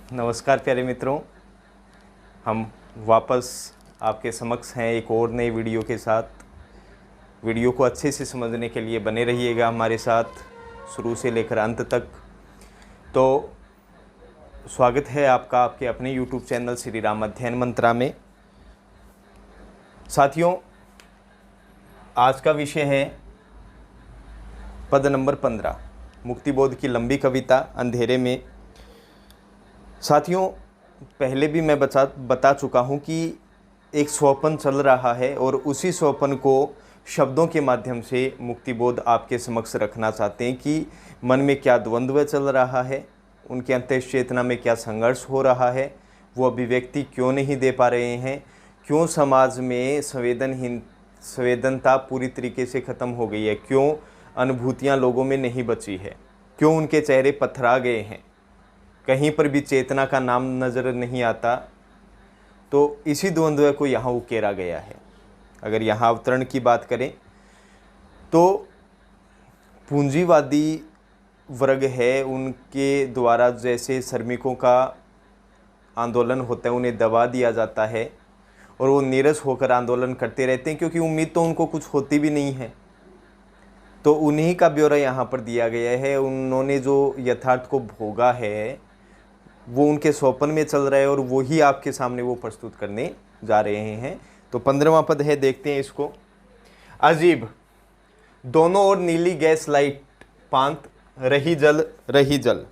नमस्कार प्यारे मित्रों, हम वापस आपके समक्ष हैं एक और नई वीडियो के साथ। वीडियो को अच्छे से समझने के लिए बने रहिएगा हमारे साथ शुरू से लेकर अंत तक। तो स्वागत है आपका आपके अपने YouTube चैनल श्री राम अध्ययन मंत्रा में। साथियों, आज का विषय है पद नंबर 15, मुक्तिबोध की लंबी कविता अंधेरे में। साथियों, पहले भी मैं बता चुका हूँ कि एक स्वप्न चल रहा है और उसी स्वप्न को शब्दों के माध्यम से मुक्तिबोध आपके समक्ष रखना चाहते हैं कि मन में क्या द्वंद्व चल रहा है, उनके अंतः चेतना में क्या संघर्ष हो रहा है, वो अभिव्यक्ति क्यों नहीं दे पा रहे हैं, क्यों समाज में संवेदनता पूरी तरीके से ख़त्म हो गई है, क्यों अनुभूतियाँ लोगों में नहीं बची है, क्यों उनके चेहरे पथरा गए हैं, कहीं पर भी चेतना का नाम नज़र नहीं आता। तो इसी द्वंद्व को यहाँ उकेरा गया है। अगर यहाँ अवतरण की बात करें तो पूंजीवादी वर्ग है, उनके द्वारा जैसे श्रमिकों का आंदोलन होता है उन्हें दबा दिया जाता है और वो नीरस होकर आंदोलन करते रहते हैं, क्योंकि उम्मीद तो उनको कुछ होती भी नहीं है। तो उन्हीं का ब्यौरा यहाँ पर दिया गया है। उन्होंने जो यथार्थ को भोगा है वो उनके स्वप्न में चल रहा है और वही आपके सामने वो प्रस्तुत करने जा रहे हैं। तो 15वां पद है, देखते हैं इसको। अजीब, दोनों ओर नीली गैस लाइट पांत, रही जल।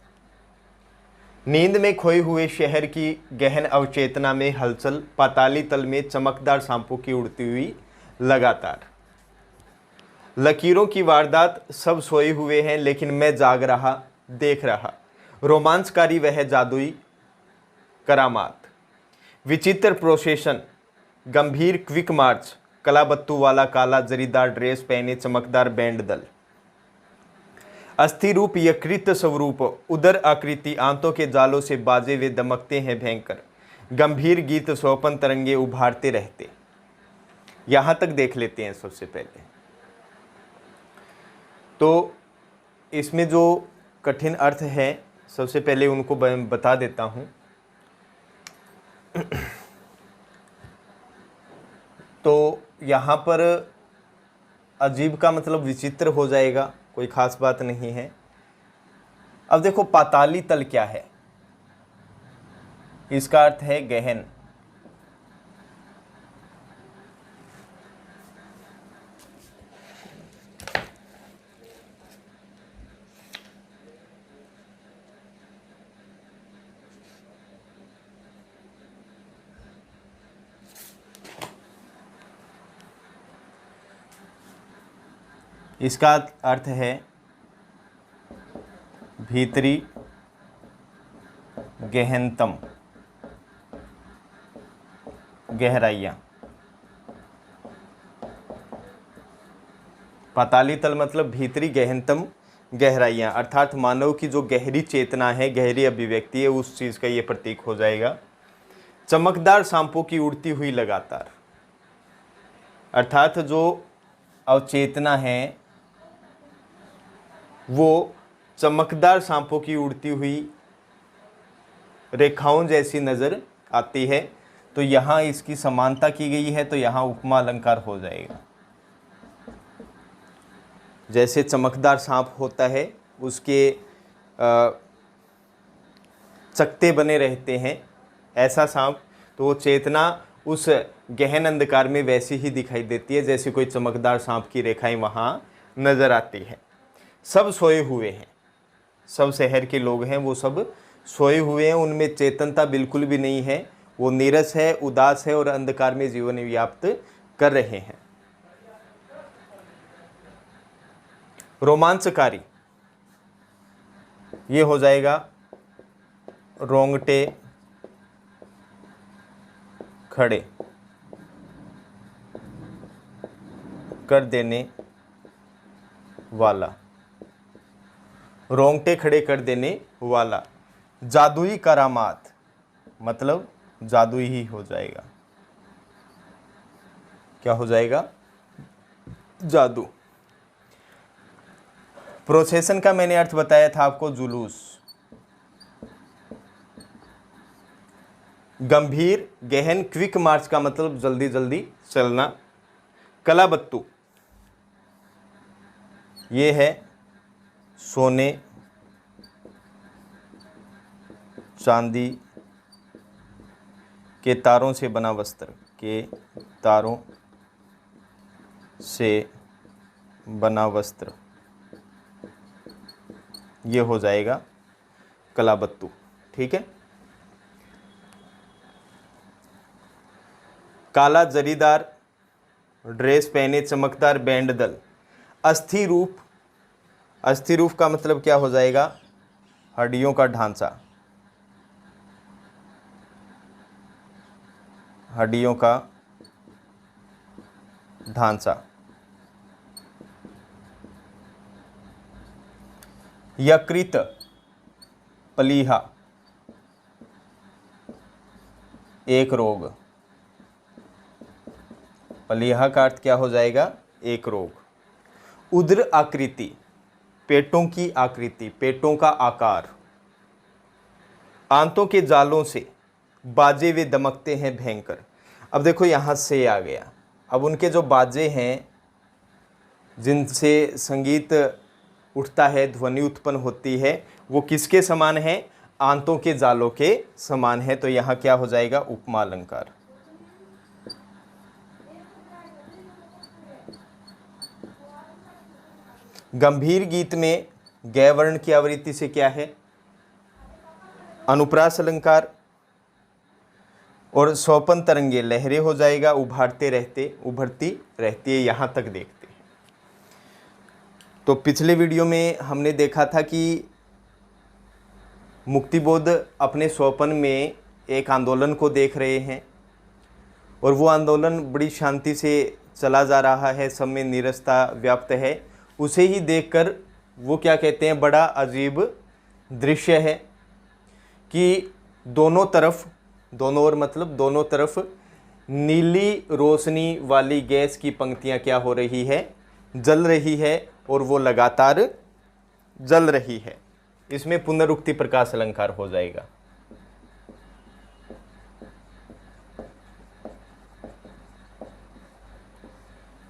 नींद में खोए हुए शहर की गहन अवचेतना में हलचल, पाताली तल में चमकदार सांपों की उड़ती हुई लगातार। लकीरों की वारदात, सब सोए हुए हैं लेकिन मैं जाग रहा, देख रहा। रोमांचकारी वह जादुई करामात, विचित्र प्रोसेशन, गंभीर क्विक मार्च, कलाबत्तू वाला काला जरीदार ड्रेस पहने चमकदार बैंड दल, अस्थि रूप यकृत स्वरूप, उदर आकृति, आंतों के जालों से बाजे वे दमकते हैं भयंकर, गंभीर गीत स्वपन तरंगे उभारते रहते। यहां तक देख लेते हैं। सबसे पहले तो इसमें जो कठिन अर्थ है, सबसे पहले उनको बता देता हूं। तो यहाँ पर अजीब का मतलब विचित्र हो जाएगा, कोई खास बात नहीं है। अब देखो, पाताली तल क्या है? इसका अर्थ है गहन। इसका अर्थ है भीतरी, गहनतम, गहराइयां। पाताली तल मतलब भीतरी गहनतम गहराइयां, अर्थात मानव की जो गहरी चेतना है, गहरी अभिव्यक्ति है, उस चीज का ये प्रतीक हो जाएगा। चमकदार सांपों की उड़ती हुई लगातार, अर्थात जो अवचेतना है वो चमकदार सांपों की उड़ती हुई रेखाओं जैसी नजर आती है। तो यहाँ इसकी समानता की गई है, तो यहाँ उपमा अलंकार हो जाएगा। जैसे चमकदार सांप होता है, उसके चकते बने रहते हैं, ऐसा सांप, तो वो चेतना उस गहन अंधकार में वैसी ही दिखाई देती है जैसे कोई चमकदार सांप की रेखाएं वहाँ नजर आती है। सब सोए हुए हैं, सब शहर के लोग हैं, वो सब सोए हुए हैं, उनमें चेतनता बिल्कुल भी नहीं है, वो नीरस है, उदास है और अंधकार में जीवन व्याप्त कर रहे हैं। रोमांचकारी, ये हो जाएगा रोंगटे खड़े कर देने वाला, रोंगटे खड़े कर देने वाला। जादुई करामात मतलब जादू ही हो जाएगा। क्या हो जाएगा? जादू। प्रोसेशन का मैंने अर्थ बताया था आपको, जुलूस। गंभीर गहन, क्विक मार्च का मतलब जल्दी जल्दी चलना। कलाबत्तू ये है सोने चांदी के तारों से बना वस्त्र, के तारों से बना वस्त्र, ये हो जाएगा कलाबत्तू। ठीक है। काला जरीदार ड्रेस पहने चमकदार बैंड दल। अस्थि रूप, अस्थि रूप का मतलब क्या हो जाएगा? हड्डियों का ढांचा, हड्डियों का ढांचा। यकृत प्लीहा एक रोग, प्लीहा का अर्थ क्या हो जाएगा? एक रोग। उदर आकृति पेटों की आकृति, पेटों का आकार। आंतों के जालों से बाजे वे दमकते हैं भयंकर। अब देखो यहाँ से आ गया। अब उनके जो बाजे हैं जिनसे संगीत उठता है, ध्वनि उत्पन्न होती है, वो किसके समान है? आंतों के जालों के समान है। तो यहाँ क्या हो जाएगा? उपमा अलंकार। गंभीर गीत में गै वर्ण की आवृत्ति से क्या है? अनुप्रास अलंकार। और स्वपन तरंगे लहरें हो जाएगा उभारते रहते, उभरती रहती है। यहाँ तक देखते हैं। तो पिछले वीडियो में हमने देखा था कि मुक्तिबोध अपने स्वपन में एक आंदोलन को देख रहे हैं और वो आंदोलन बड़ी शांति से चला जा रहा है, सब में नीरसता व्याप्त है। उसे ही देखकर वो क्या कहते हैं? बड़ा अजीब दृश्य है कि दोनों तरफ, दोनों ओर मतलब दोनों तरफ नीली रोशनी वाली गैस की पंक्तियां क्या हो रही है? जल रही है और वो लगातार जल रही है। इसमें पुनरुक्ति प्रकाश अलंकार हो जाएगा।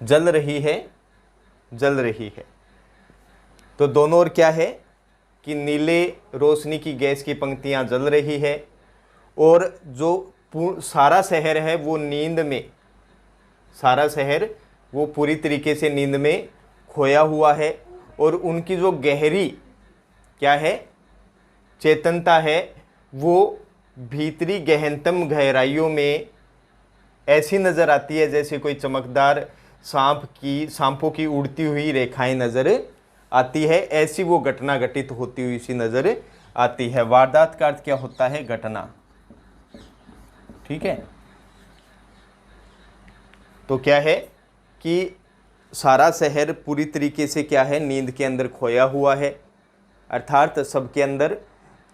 जल रही है, जल रही है। तो दोनों ओर क्या है कि नीले रोशनी की गैस की पंक्तियां जल रही है और जो सारा शहर है वो नींद में, सारा शहर वो पूरी तरीके से नींद में खोया हुआ है। और उनकी जो गहरी क्या है? चेतनता है, वो भीतरी गहनतम गहराइयों में ऐसी नज़र आती है जैसे कोई चमकदार सांपों की उड़ती हुई रेखाएं नज़र आती है। ऐसी वो घटना घटित होती हुई सी नज़र आती है। वारदात का अर्थ क्या होता है? घटना। ठीक है। तो क्या है कि सारा शहर पूरी तरीके से क्या है? नींद के अंदर खोया हुआ है, अर्थात सबके अंदर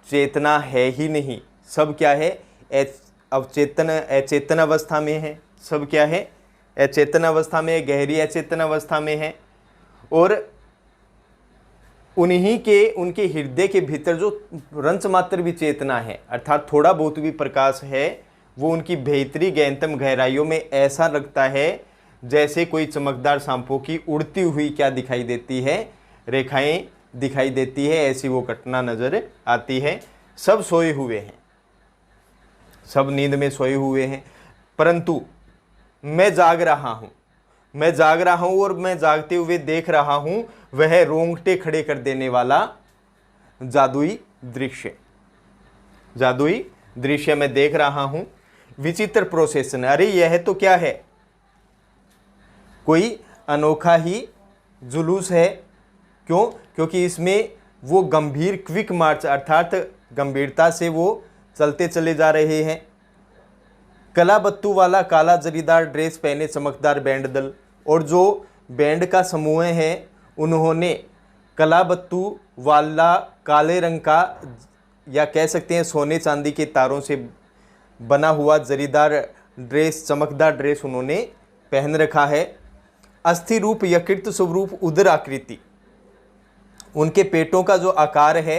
चेतना है ही नहीं। सब क्या है? अचेतन अवस्था में है। सब क्या है? अचेतन अवस्था में, गहरी अचेतन अवस्था में है। और उन्हीं के, उनके हृदय के भीतर जो रंच मात्र भी चेतना है, अर्थात थोड़ा बहुत भी प्रकाश है, वो उनकी भीतरी गहनतम गहराइयों में ऐसा लगता है जैसे कोई चमकदार सांपों की उड़ती हुई क्या दिखाई देती है? रेखाएं दिखाई देती है। ऐसी वो घटना नजर आती है। सब सोए हुए हैं, सब नींद में सोए हुए हैं, परंतु मैं जाग रहा हूं, मैं जाग रहा हूं और मैं जागते हुए देख रहा हूं वह रोंगटे खड़े कर देने वाला जादुई दृश्य, जादुई दृश्य मैं देख रहा हूं। विचित्र प्रोसेसन, अरे यह तो क्या है? कोई अनोखा ही जुलूस है। क्यों? क्योंकि इसमें वो गंभीर क्विक मार्च, अर्थात गंभीरता से वो चलते चले जा रहे हैं। कलाबत्तू वाला काला जरीदार ड्रेस पहने चमकदार बैंड दल, और जो बैंड का समूह है उन्होंने कलाबत्तू वाला काले रंग का, या कह सकते हैं सोने चांदी के तारों से बना हुआ जरीदार ड्रेस, चमकदार ड्रेस उन्होंने पहन रखा है। अस्थि रूप यकृत स्वरूप उदर आकृति, उनके पेटों का जो आकार है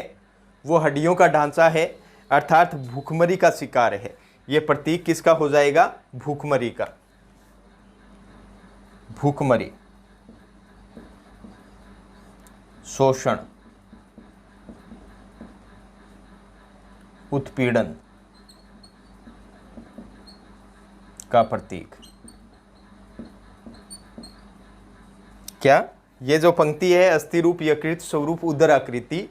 वो हड्डियों का ढांचा है, अर्थात भूखमरी का शिकार है। ये प्रतीक किसका हो जाएगा? भूखमरी का। भूखमरी, शोषण, उत्पीड़न का प्रतीक। क्या ये जो पंक्ति है, अस्थि रूप, यकृत स्वरूप, उदर आकृति,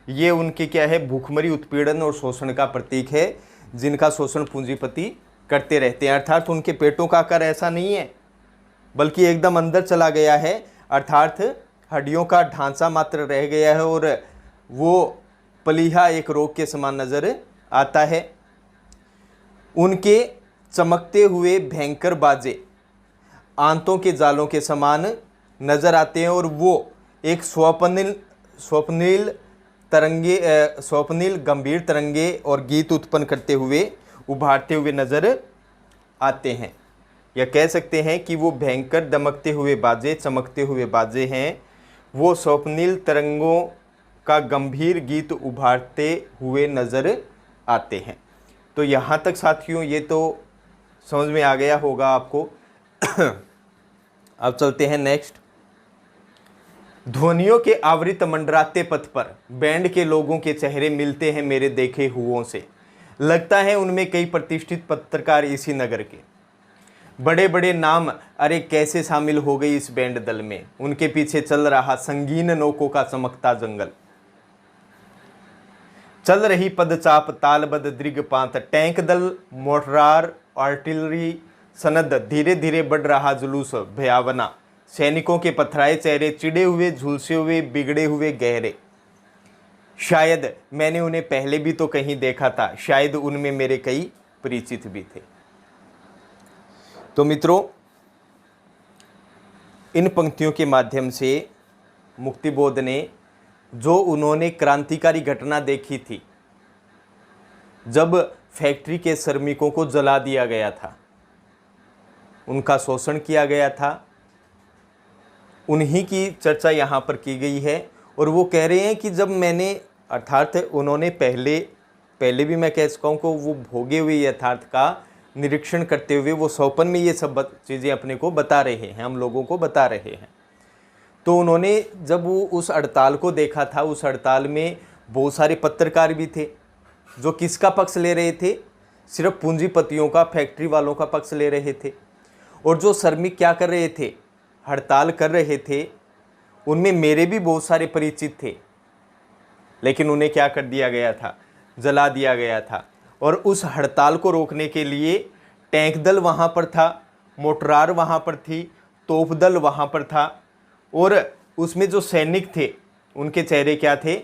ये उनके क्या है? भूखमरी, उत्पीड़न और शोषण का प्रतीक है, जिनका शोषण पूंजीपति करते रहते हैं। अर्थात उनके पेटों का आकार ऐसा नहीं है, बल्कि एकदम अंदर चला गया है, अर्थात हड्डियों का ढांचा मात्र रह गया है और वो प्लीहा एक रोग के समान नजर आता है। उनके चमकते हुए भयंकर बाजे आंतों के जालों के समान नजर आते हैं और वो एक स्वप्निल गंभीर तरंगे और गीत उत्पन्न करते हुए उभारते हुए नजर आते हैं। या कह सकते हैं कि वो भयंकर दमकते हुए बाजे, चमकते हुए बाजे हैं, वो स्वप्निल तरंगों का गंभीर गीत उभारते हुए नजर आते हैं। तो यहाँ तक साथियों ये तो समझ में आ गया होगा आपको। अब चलते हैं नेक्स्ट। ध्वनियों के आवृत मंडराते पथ पर बैंड के लोगों के चेहरे मिलते हैं मेरे देखे हुओं से। लगता है उनमें कई प्रतिष्ठित पत्रकार इसी नगर के, बड़े बड़े नाम अरे कैसे शामिल हो गई इस बैंड दल में। उनके पीछे चल रहा संगीन नौकों का चमकता जंगल, चल रही पदचाप तालबद्ध दृगपांत, टैंक दल, मोटरार, आर्टिलरी सनद, धीरे धीरे बढ़ रहा जुलूस भयावना, सैनिकों के पथराए चेहरे, चिड़े हुए, झुलसे हुए, बिगड़े हुए गहरे। शायद मैंने उन्हें पहले भी तो कहीं देखा था, शायद उनमें मेरे कई परिचित भी थे। तो मित्रों, इन पंक्तियों के माध्यम से मुक्तिबोध ने जो उन्होंने क्रांतिकारी घटना देखी थी, जब फैक्ट्री के श्रमिकों को जला दिया गया था, उनका शोषण किया गया था, उन्हीं की चर्चा यहाँ पर की गई है। और वो कह रहे हैं कि जब मैंने, अर्थात उन्होंने पहले भी मैं कह चुका हूँ कि वो भोगे हुए यथार्थ का निरीक्षण करते हुए वो स्वप्न में ये सब चीज़ें अपने को बता रहे हैं, हम लोगों को बता रहे हैं। तो उन्होंने जब वो उस हड़ताल को देखा था, उस हड़ताल में बहुत सारे पत्रकार भी थे जो किसका पक्ष ले रहे थे? सिर्फ पूंजीपतियों का, फैक्ट्री वालों का पक्ष ले रहे थे। और जो श्रमिक क्या कर रहे थे? हड़ताल कर रहे थे, उनमें मेरे भी बहुत सारे परिचित थे, लेकिन उन्हें क्या कर दिया गया था? जला दिया गया था। और उस हड़ताल को रोकने के लिए टैंक दल वहाँ पर था, मोटरार वहाँ पर थी, तोप दल वहाँ पर था, और उसमें जो सैनिक थे उनके चेहरे क्या थे?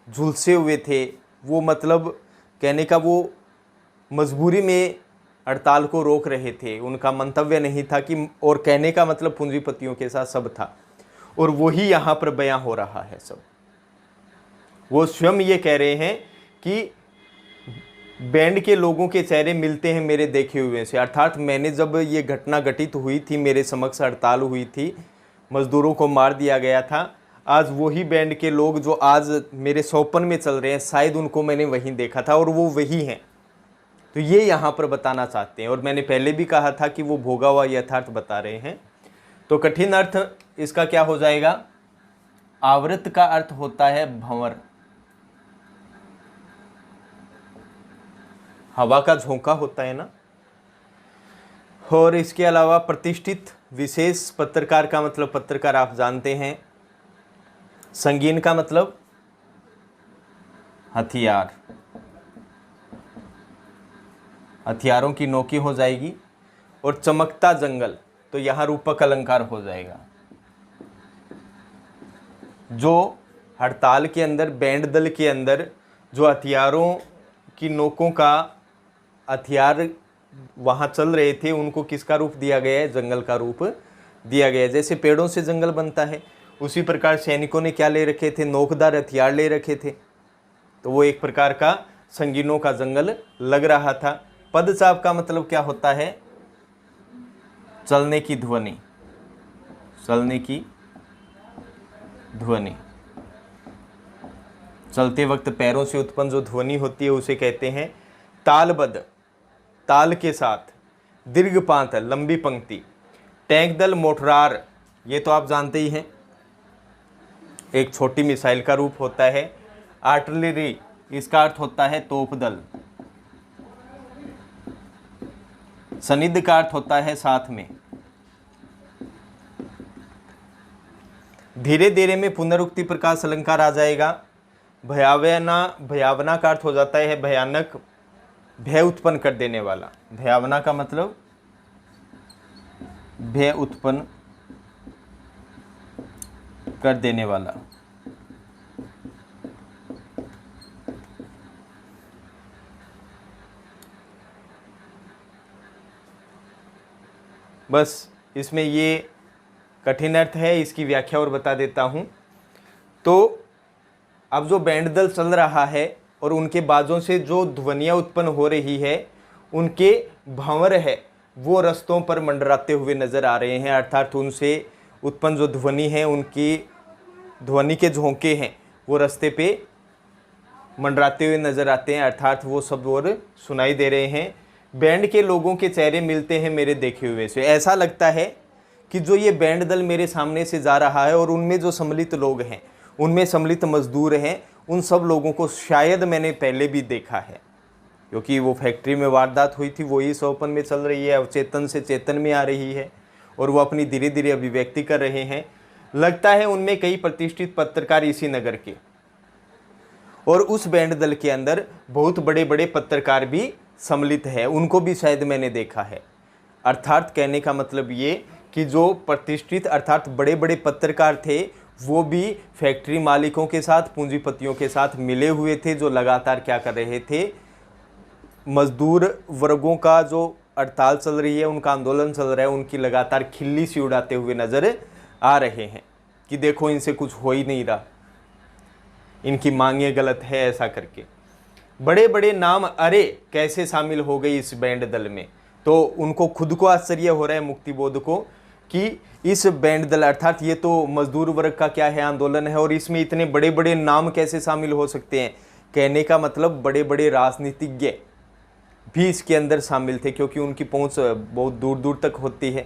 झुलसे हुए थे। वो मतलब कहने का वो मजबूरी में हड़ताल को रोक रहे थे, उनका मंतव्य नहीं था कि, और कहने का मतलब पूंजीपतियों के साथ सब था। और वही यहाँ पर बयां हो रहा है सब। वो स्वयं ये कह रहे हैं कि बैंड के लोगों के चेहरे मिलते हैं मेरे देखे हुए से। अर्थात मैंने जब ये घटना घटित हुई थी, मेरे समक्ष हड़ताल हुई थी, मजदूरों को मार दिया गया था, आज वही बैंड के लोग जो आज मेरे स्वप्न में चल रहे हैं, शायद उनको मैंने वहीं देखा था और वो वही हैं। तो ये यहाँ पर बताना चाहते हैं। और मैंने पहले भी कहा था कि वो भोगा हुआ यथार्थ बता रहे हैं। तो कठिन अर्थ इसका क्या हो जाएगा? आवृत का अर्थ होता है भंवर, हवा का झोंका होता है ना। और इसके अलावा प्रतिष्ठित विशेष पत्रकार का मतलब पत्रकार आप जानते हैं। संगीन का मतलब हथियार, हथियारों की नोकी हो जाएगी। और चमकता जंगल, तो यहाँ रूपक अलंकार हो जाएगा। जो हड़ताल के अंदर, बैंड दल के अंदर जो हथियारों की नोकों का हथियार वहाँ चल रहे थे, उनको किसका रूप दिया गया है? जंगल का रूप दिया गया है। जैसे पेड़ों से जंगल बनता है, उसी प्रकार सैनिकों ने क्या ले रखे थे? नोकदार हथियार ले रखे थे। तो वो एक प्रकार का संगीनों का जंगल लग रहा था। पदचाप का मतलब क्या होता है? चलने की ध्वनि, चलने की ध्वनि। चलते वक्त पैरों से उत्पन्न जो ध्वनि होती है उसे कहते हैं तालबद्ध। ताल के साथ, दीर्घ पांत लंबी पंक्ति। टैंक दल मोटरार, ये तो आप जानते ही हैं, एक छोटी मिसाइल का रूप होता है। आर्टिलरी, इसका अर्थ होता है तोप दल। सनिध का अर्थ होता है साथ में। धीरे धीरे में पुनरुक्ति प्रकाश अलंकार आ जाएगा। भयावना, भयावना का अर्थ हो जाता है भयानक, भय उत्पन्न कर देने वाला। भयावना का मतलब भय उत्पन्न कर देने वाला। बस इसमें ये कठिन अर्थ है, इसकी व्याख्या और बता देता हूँ। तो अब जो बैंड दल चल रहा है और उनके बाजों से जो ध्वनियाँ उत्पन्न हो रही है, उनके भंवर है वो रस्तों पर मंडराते हुए नजर आ रहे हैं। अर्थात उनसे उत्पन्न जो ध्वनि है, उनकी ध्वनि के झोंके हैं वो रास्ते पे मंडराते हुए नजर आते हैं। अर्थात वो शब्द और सुनाई दे रहे हैं। बैंड के लोगों के चेहरे मिलते हैं मेरे देखे हुए से। ऐसा लगता है कि जो ये बैंड दल मेरे सामने से जा रहा है और उनमें जो सम्मिलित लोग हैं, उनमें सम्मिलित मजदूर हैं, उन सब लोगों को शायद मैंने पहले भी देखा है, क्योंकि वो फैक्ट्री में वारदात हुई थी, वही सौपन में चल रही है, अवचेतन से चेतन में आ रही है और वो अपनी धीरे धीरे अभिव्यक्ति कर रहे हैं। लगता है उनमें कई प्रतिष्ठित पत्रकार इसी नगर के, और उस बैंड दल के अंदर बहुत बड़े बड़े पत्रकार भी सम्मिलित है, उनको भी शायद मैंने देखा है। अर्थात कहने का मतलब ये कि जो प्रतिष्ठित अर्थात बड़े बड़े पत्रकार थे, वो भी फैक्ट्री मालिकों के साथ, पूंजीपतियों के साथ मिले हुए थे, जो लगातार क्या कर रहे थे, मजदूर वर्गों का जो हड़ताल चल रही है, उनका आंदोलन चल रहा है, उनकी लगातार खिल्ली सी उड़ाते हुए नजर आ रहे हैं कि देखो इनसे कुछ हो ही नहीं रहा, इनकी मांगे गलत है, ऐसा करके। बड़े बड़े नाम अरे कैसे शामिल हो गई इस बैंड दल में, तो उनको खुद को आश्चर्य हो रहा है मुक्तिबोध को कि इस बैंड दल अर्थात ये तो मजदूर वर्ग का क्या है आंदोलन है, और इसमें इतने बड़े बड़े नाम कैसे शामिल हो सकते हैं। कहने का मतलब बड़े बड़े राजनीतिज्ञ भी इसके अंदर शामिल थे, क्योंकि उनकी पहुंच बहुत दूर दूर तक होती है,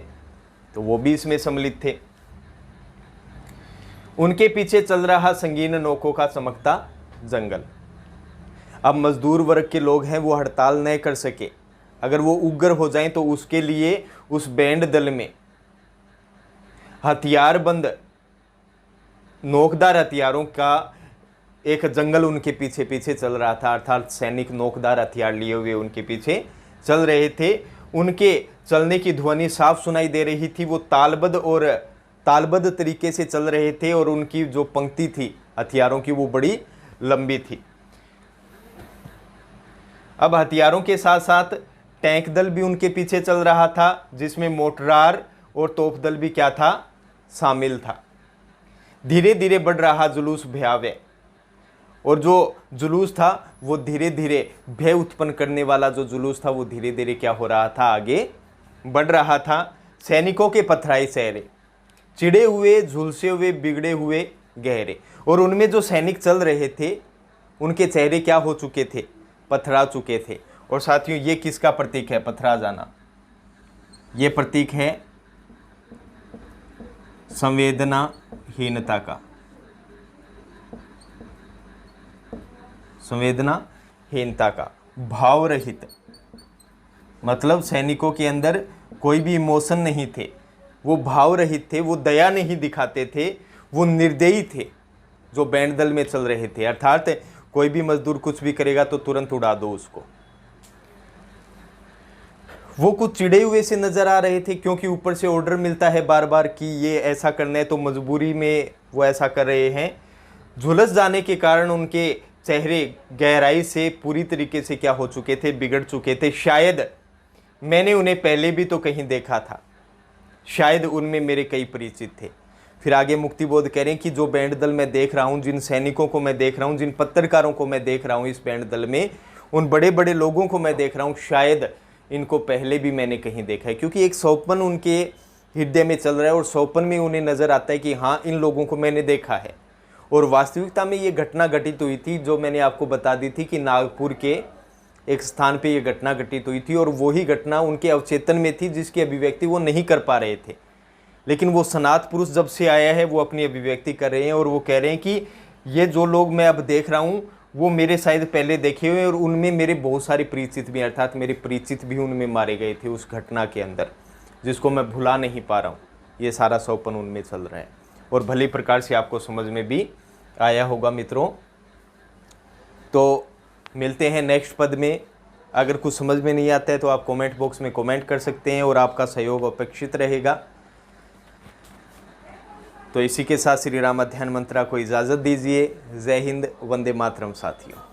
तो वो भी इसमें सम्मिलित थे। उनके पीछे चल रहा संगीन नोकों का चमकता जंगल। अब मजदूर वर्ग के लोग हैं, वो हड़ताल न कर सके, अगर वो उग्र हो जाएं तो उसके लिए उस बैंड दल में हथियारबंद नोकदार हथियारों का एक जंगल उनके पीछे पीछे चल रहा था। अर्थात सैनिक नोकदार हथियार लिए हुए उनके पीछे चल रहे थे। उनके चलने की ध्वनि साफ सुनाई दे रही थी, वो तालबद्ध तरीके से चल रहे थे, और उनकी जो पंक्ति थी हथियारों की वो बड़ी लंबी थी। अब हथियारों के साथ साथ टैंक दल भी उनके पीछे चल रहा था, जिसमें मोटरार और तोप दल भी क्या था, शामिल था। धीरे धीरे बढ़ रहा जुलूस भयावह, और जो जुलूस था वो धीरे धीरे भय उत्पन्न करने वाला जो जुलूस था वो धीरे धीरे क्या हो रहा था, आगे बढ़ रहा था। सैनिकों के पथराए चेहरे, चिड़े हुए, झुलसे हुए, बिगड़े हुए, गहरे, और उनमें जो सैनिक चल रहे थे उनके चेहरे क्या हो चुके थे, पथरा चुके थे। और साथियों ये किसका प्रतीक है, पथरा जाना? ये प्रतीक है संवेदनाहीनता का। संवेदनाहीनता का, भाव रहित, मतलब सैनिकों के अंदर कोई भी इमोशन नहीं थे, वो भाव रहित थे, वो दया नहीं दिखाते थे, वो निर्दयी थे जो बैंड दल में चल रहे थे। अर्थात कोई भी मजदूर कुछ भी करेगा तो तुरंत उड़ा दो उसको। वो कुछ चिड़े हुए से नजर आ रहे थे, क्योंकि ऊपर से ऑर्डर मिलता है बार बार कि ये ऐसा करना है, तो मजबूरी में वो ऐसा कर रहे हैं। झुलस जाने के कारण उनके चेहरे गहराई से पूरी तरीके से क्या हो चुके थे, बिगड़ चुके थे। शायद मैंने उन्हें पहले भी तो कहीं देखा था, शायद उनमें मेरे कई परिचित थे। फिर आगे मुक्तिबोध कह रहे हैं कि जो बैंड दल मैं देख रहा हूँ, जिन सैनिकों को मैं देख रहा हूँ, जिन पत्रकारों को मैं देख रहा हूँ इस बैंड दल में, उन बड़े बड़े लोगों को मैं देख रहा हूँ, शायद इनको पहले भी मैंने कहीं देखा है। क्योंकि एक सौपन उनके हृदय में चल रहा है और सौपन में उन्हें नज़र आता है कि हाँ इन लोगों को मैंने देखा है। और वास्तविकता में ये घटना घटित हुई थी जो मैंने आपको बता दी थी कि नागपुर के एक स्थान पे ये घटना घटित हुई थी और वही घटना उनके अवचेतन में थी जिसकी अभिव्यक्ति वो नहीं कर पा रहे थे। लेकिन वो सनात पुरुष जब से आया है वो अपनी अभिव्यक्ति कर रहे हैं और वो कह रहे हैं कि ये जो लोग मैं अब देख रहा हूँ वो मेरे शायद पहले देखे हुए और उनमें मेरे बहुत सारे परिचित भी, अर्थात मेरे परिचित भी उनमें मारे गए थे उस घटना के अंदर, जिसको मैं भुला नहीं पा रहा हूँ। ये सारा सौपन उनमें चल रहा है और भली प्रकार से आपको समझ में भी आया होगा मित्रों। तो मिलते हैं नेक्स्ट पद में। अगर कुछ समझ में नहीं आता है तो आप कमेंट बॉक्स में कमेंट कर सकते हैं और आपका सहयोग अपेक्षित रहेगा। तो इसी के साथ श्री राम अध्ययन मंत्रा को इजाज़त दीजिए। जय हिंद, वंदे मातरम साथियों।